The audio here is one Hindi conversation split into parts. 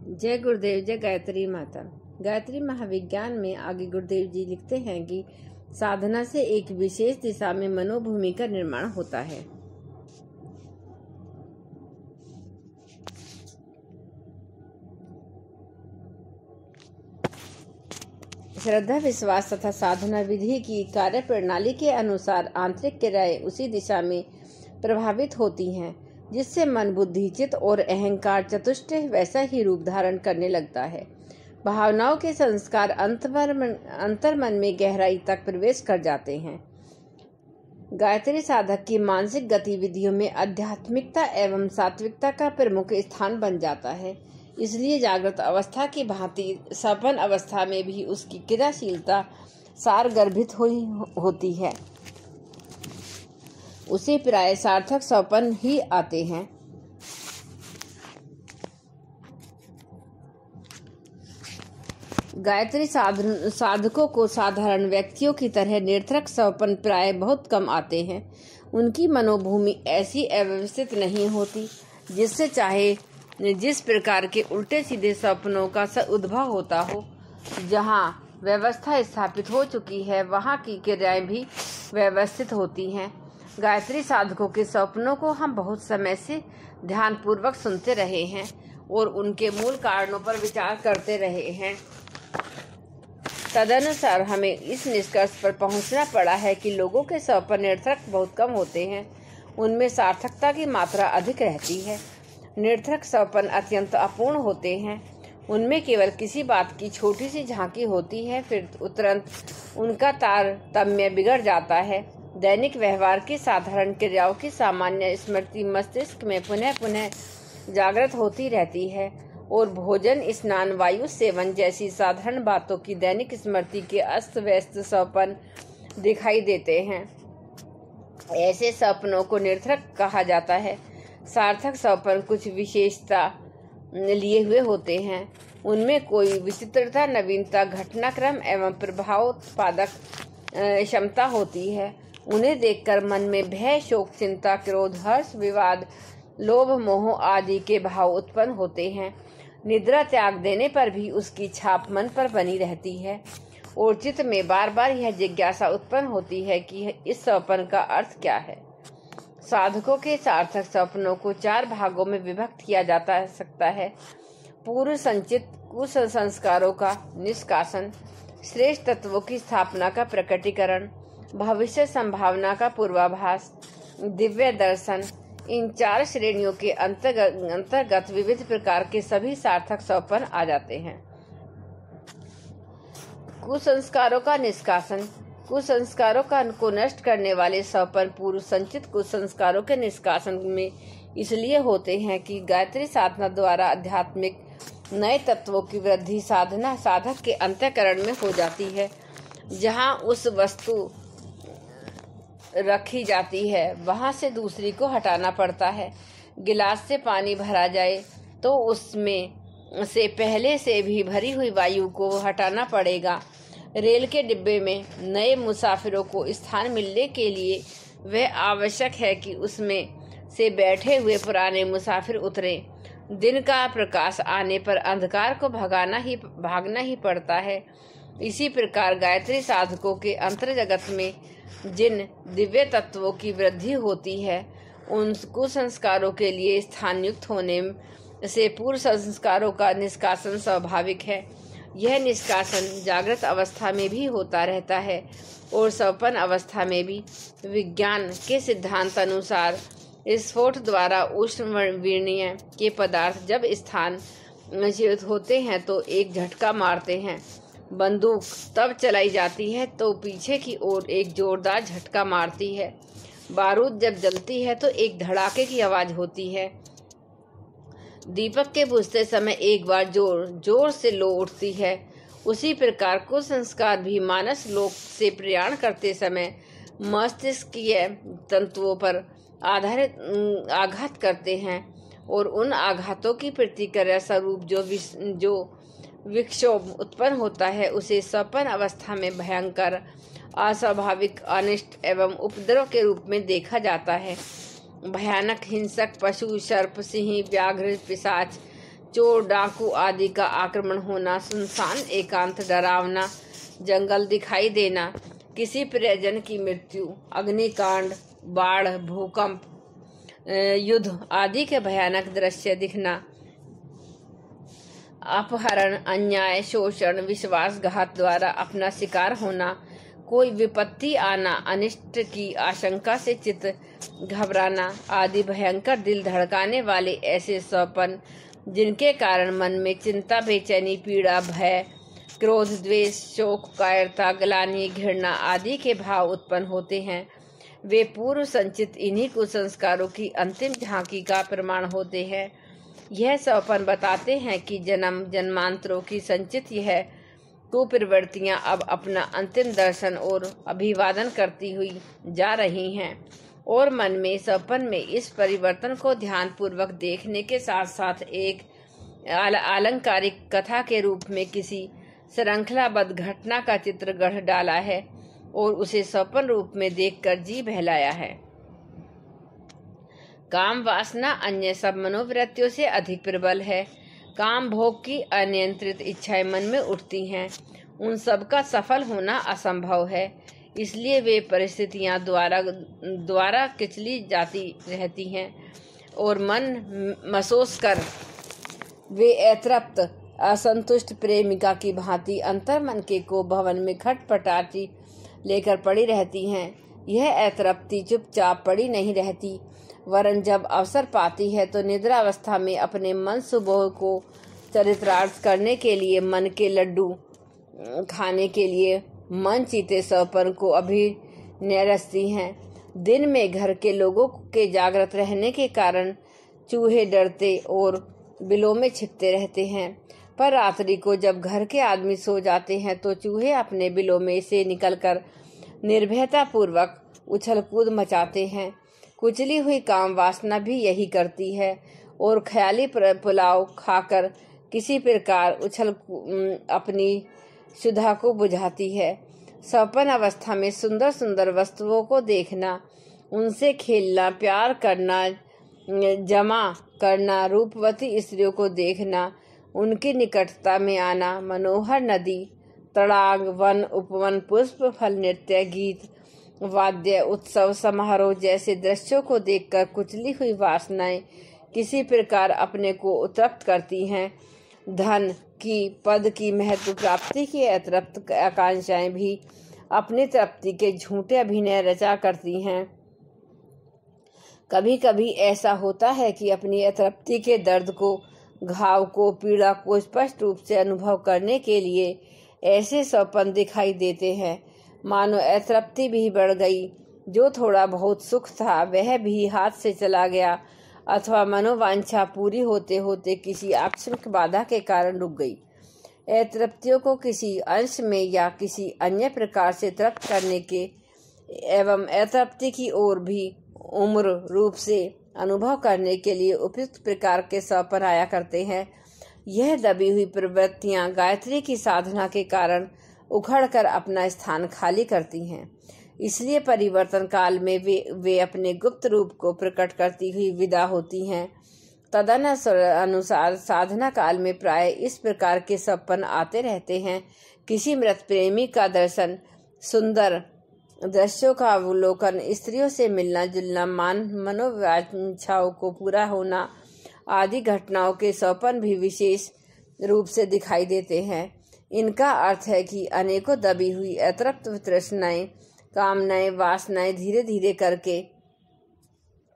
जय गुरुदेव, जय गायत्री माता। गायत्री महाविज्ञान में आगे गुरुदेव जी लिखते हैं कि साधना से एक विशेष दिशा में मनोभूमि का निर्माण होता है। श्रद्धा, विश्वास तथा साधना विधि की कार्य प्रणाली के अनुसार आंतरिक क्रियाएं उसी दिशा में प्रभावित होती हैं जिससे मन, बुद्धि, चित्त और अहंकार चतुष्ट वैसा ही रूप धारण करने लगता है। भावनाओं के संस्कार अंतर्मन में गहराई तक प्रवेश कर जाते हैं। गायत्री साधक की मानसिक गतिविधियों में आध्यात्मिकता एवं सात्विकता का प्रमुख स्थान बन जाता है। इसलिए जागृत अवस्था की भांति सपन अवस्था में भी उसकी क्रियाशीलता सारगर्भित होती है। उसे प्राय सार्थक सपन ही आते हैं। गायत्री साधकों को साधारण व्यक्तियों की तरह निरर्थक सपन प्राय बहुत कम आते हैं। उनकी मनोभूमि ऐसी अव्यवस्थित नहीं होती जिससे चाहे जिस प्रकार के उल्टे सीधे सपनों का उद्भव होता हो। जहाँ व्यवस्था स्थापित हो चुकी है वहाँ की क्रियाएं भी व्यवस्थित होती हैं। गायत्री साधकों के सपनों को हम बहुत समय से ध्यानपूर्वक सुनते रहे हैं और उनके मूल कारणों पर विचार करते रहे हैं। तदनुसार हमें इस निष्कर्ष पर पहुंचना पड़ा है कि लोगों के सपन निरर्थक बहुत कम होते हैं। उनमें सार्थकता की मात्रा अधिक रहती है। निरर्थक सपन अत्यंत अपूर्ण होते हैं। उनमें केवल किसी बात की छोटी सी झांकी होती है, फिर तुरंत उनका तारतम्य बिगड़ जाता है। दैनिक व्यवहार की साधारण क्रियाओं की सामान्य स्मृति मस्तिष्क में पुनः पुनः जागृत होती रहती है और भोजन, स्नान, वायु सेवन जैसी साधारण बातों की दैनिक स्मृति के अस्त व्यस्त सपन दिखाई देते हैं। ऐसे सपनों को निरर्थक कहा जाता है। सार्थक सपन कुछ विशेषता लिए हुए होते हैं। उनमें कोई विचित्रता, नवीनता, घटनाक्रम एवं प्रभावोत्पादक क्षमता होती है। उन्हें देखकर मन में भय, शोक, चिंता, क्रोध, हर्ष, विवाद, लोभ, मोह आदि के भाव उत्पन्न होते हैं। निद्रा त्याग देने पर भी उसकी छाप मन पर बनी रहती है और चित्त में बार बार यह जिज्ञासा उत्पन्न होती है कि इस सपन का अर्थ क्या है। साधकों के सार्थक सपनों को 4 भागों में विभक्त किया जा सकता है। पूर्व संचित कुसंस्कारों का निष्कासन, श्रेष्ठ तत्वों की स्थापना का प्रकटीकरण, भविष्य संभावना का पूर्वाभास, दिव्य दर्शन। इन 4 श्रेणियों के अंतर्गत विविध प्रकार के सभी सार्थक सपन आ जाते हैं। कुसंस्कारों का निष्कासन। कुसंस्कारों को नष्ट करने वाले सपन पूर्व संचित कुसंस्कारों के निष्कासन में इसलिए होते हैं कि गायत्री साधना द्वारा आध्यात्मिक नए तत्वों की वृद्धि साधना साधक के अंतःकरण में हो जाती है। जहाँ उस वस्तु रखी जाती है वहां से दूसरी को हटाना पड़ता है। गिलास से पानी भरा जाए तो उसमें से पहले से भी भरी हुई वायु को हटाना पड़ेगा। रेल के डिब्बे में नए मुसाफिरों को स्थान मिलने के लिए वह आवश्यक है कि उसमें से बैठे हुए पुराने मुसाफिर उतरें। दिन का प्रकाश आने पर अंधकार को भागना ही पड़ता है। इसी प्रकार गायत्री साधकों के अंतर्जगत में जिन दिव्य तत्वों की वृद्धि होती है उन कुसंस्कारों के लिए स्थान युक्त होने से पूर्व संस्कारों का निष्कासन स्वाभाविक है। यह निष्कासन जागृत अवस्था में भी होता रहता है और सपन अवस्था में भी। विज्ञान के सिद्धांत अनुसार स्फोट द्वारा उष्णविरणीय के पदार्थ जब स्थान जीवित होते हैं तो एक झटका मारते हैं। बंदूक तब चलाई जाती है तो पीछे की ओर एक जोरदार झटका मारती है। बारूद जब जलती है तो एक धड़ाके की आवाज होती है। दीपक के बुझते समय एक बार जोर से लो उठती है। उसी प्रकार कुसंस्कार भी मानस लोक से प्रयाण करते समय मस्तिष्कीय तंतुओं पर आघात करते हैं और उन आघातों की प्रतिक्रिया स्वरूप जो विक्षोभ उत्पन्न होता है उसे सपन अवस्था में भयंकर, अस्वाभाविक, अनिष्ट एवं उपद्रव के रूप में देखा जाता है। भयानक हिंसक पशु, सर्प, सिंह, व्याघ्र, पिशाच चोर डाकू आदि का आक्रमण होना, सुनसान एकांत डरावना जंगल दिखाई देना, किसी प्रियजन की मृत्यु, अग्निकांड, बाढ़, भूकंप, युद्ध आदि के भयानक दृश्य दिखना, अपहरण, अन्याय, शोषण, विश्वासघात द्वारा अपना शिकार होना, कोई विपत्ति आना, अनिष्ट की आशंका से चित्त घबराना आदि भयंकर दिल धड़काने वाले ऐसे स्वप्न जिनके कारण मन में चिंता, बेचैनी, पीड़ा, भय, क्रोध, द्वेष, शोक, कायरता, ग्लानि, घृणा आदि के भाव उत्पन्न होते हैं, वे पूर्व संचित इन्हीं कुसंस्कारों की अंतिम झांकी का प्रमाण होते हैं। यह स्वप्न बताते हैं कि जन्म जन्मांतरों की संचित यह कुप्रवृत्तियां अब अपना अंतिम दर्शन और अभिवादन करती हुई जा रही हैं और मन में स्वप्न में इस परिवर्तन को ध्यान पूर्वक देखने के साथ साथ एक आलंकारिक कथा के रूप में किसी श्रृंखलाबद्ध घटना का चित्र गढ़ डाला है और उसे स्वप्न रूप में देखकर जी बहलाया है। काम वासना अन्य सब मनोवृत्तियों से अधिक प्रबल है। काम भोग की अनियंत्रित इच्छाएं मन में उठती हैं, उन सब का सफल होना असंभव है, इसलिए वे परिस्थितियां द्वारा किचली जाती रहती हैं और मन महसूस कर वे अतृप्त असंतुष्ट प्रेमिका की भांति अंतर्मन के को भवन में खटपटाती लेकर पड़ी रहती हैं। यह अतृप्ति चुपचाप पड़ी नहीं रहती, वरन जब अवसर पाती है तो निद्रावस्था में अपने मन सुबह को चरितार्थ करने के लिए, मन के लड्डू खाने के लिए मन चीते स्वप्न को अभिनय रचती हैं। दिन में घर के लोगों के जागृत रहने के कारण चूहे डरते और बिलों में छिपते रहते हैं, पर रात्रि को जब घर के आदमी सो जाते हैं तो चूहे अपने बिलों में से निकलकर निर्भयता पूर्वक उछल कूद मचाते हैं। कुचली हुई काम वासना भी यही करती है और ख्याली पुलाव खाकर किसी प्रकार अपनी क्षुधा को बुझाती है। स्वप्न अवस्था में सुंदर सुंदर वस्तुओं को देखना, उनसे खेलना, प्यार करना, जमा करना, रूपवती स्त्रियों को देखना, उनकी निकटता में आना, मनोहर नदी, तड़ाग, वन, उपवन, पुष्प, फल, नृत्य, गीत, वाद्य, उत्सव, समारोह जैसे दृश्यों को देखकर कुचली हुई वासनाएं किसी प्रकार अपने को उत्तप्त करती हैं। धन की, पद की, महत्व प्राप्ति की अतृप्त आकांक्षाएं भी अपनी तृप्ति के झूठे अभिनय रचा करती हैं। कभी कभी ऐसा होता है कि अपनी अतृप्ति के दर्द को, घाव को, पीड़ा को स्पष्ट रूप से अनुभव करने के लिए ऐसे स्वप्न दिखाई देते हैं मानो अतृप्ति भी बढ़ गई, जो थोड़ा बहुत सुख था वह भी हाथ से चला गया, अथवा मनोवांछा पूरी होते होते किसी आकस्मिक बाधा के कारण रुक गई। अतृप्तियों को किसी अंश में या किसी अन्य प्रकार से तृप्त करने के एवं अतृप्ति की ओर भी उम्र रूप से अनुभव करने के लिए उपयुक्त प्रकार के स्वप्न आया करते हैं। यह दबी हुई प्रवृत्तियां गायत्री की साधना के कारण उखड़कर अपना स्थान खाली करती हैं, इसलिए परिवर्तन काल में वे अपने गुप्त रूप को प्रकट करती हुई विदा होती हैं। तदनुसार साधना काल में प्राय इस प्रकार के स्वप्न आते रहते हैं। किसी मृत प्रेमी का दर्शन, सुंदर दृश्यों का अवलोकन, स्त्रियों से मिलना जुलना, मनोवांछाओं को पूरा होना आदि घटनाओं के स्वप्न भी विशेष रूप से दिखाई देते हैं। इनका अर्थ है कि अनेकों दबी हुई अतृप्त तृष्णाएं, कामनाएं, वासनाएं धीरे धीरे करके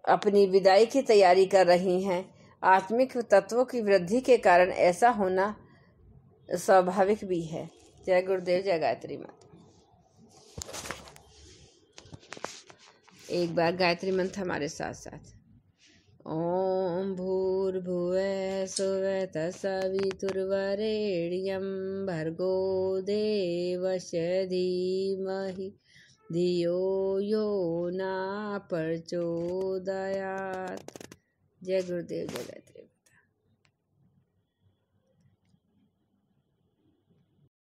अपनी विदाई की तैयारी कर रही हैं। आत्मिक तत्वों की वृद्धि के कारण ऐसा होना स्वाभाविक भी है। जय गुरुदेव, जय गायत्री माता। एक बार गायत्री मंत्र हमारे साथ साथ। ओम भूर्भुवः स्वः तत्सवितुर्वरेण्यं भर्गो देवस्य धीमहि धियो यो न प्रचोदयात्। जय गुरुदेव, जय गायत्री।